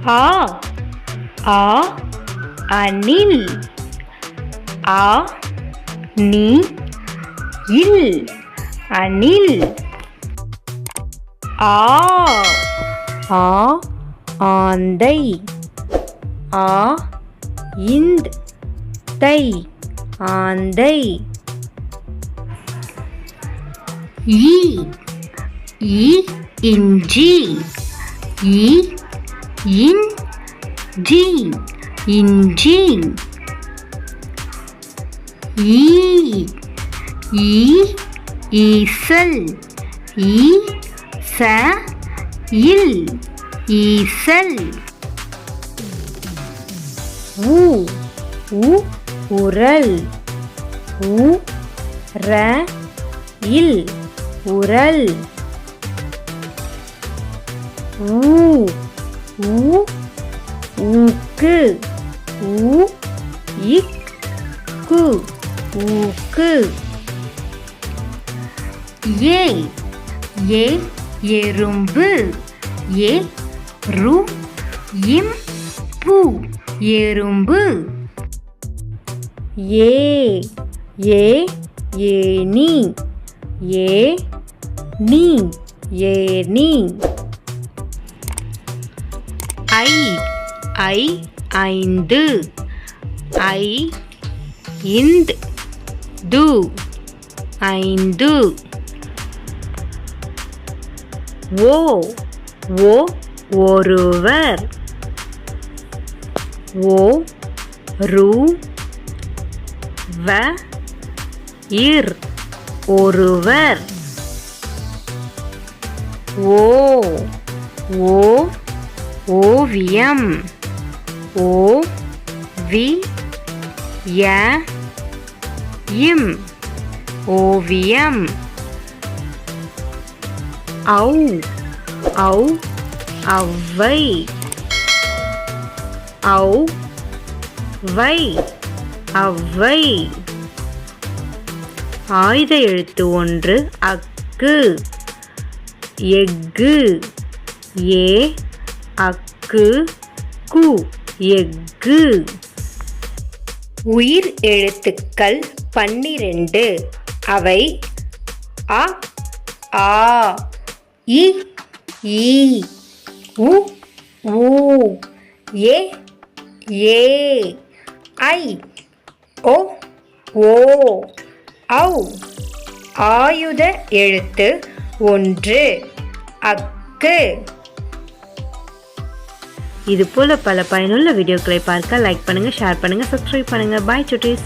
ஆ ஆ அணில். ஆ நீ இல் அணில். ஆ ஆ ஆந்தை. ஆ இந்த் தை ஆந்தை. ஈ ஈ இஞ்சி. ஈ இஞ்சி இஞ்சி. ஈ ஈ ஈசல். ஈ ச இல் ஈசல். உ உ உரல். உ ர இல் உரல். ஊ ஊ ஊக்கு. ஊ இக்கு ஊக்கு. ஏ ஏ எறும்பு. ஏ ரு இம் பு எறும்பு. ஏ ஏ ஏனி. ஏ நீ ஏனி. ஐ ஐ ஐந்து. ஐ இந்த் து ஐந்து. ஓ ஓ ஒருவர். ஓ ரு வ இர் ஒருவர். ஓ ஓ ஓவியம். ஓ வி ய இம் ஓவியம். ஔ ஔ ஔவை. ஔ வை ஔவை. ஆயுத எழுத்து 1 அக்கு. எஃகு. ஏ அக்கு கு எஃகு. உயிர் எழுத்துக்கள் 12. அவை அ ஆ இ ஈ உ ஊ ஏ ஏ ஐ ஓ ஓ ஔ. ஆயுத எழுத்து 1 அக்கு. இது போல பல பயனுள்ள வீடியோக்களை பார்க்க லைக் பண்ணுங்க, ஷேர் பண்ணுங்க, சப்ஸ்கிரைப் பண்ணுங்க. பாய் சுட்டீஸ்.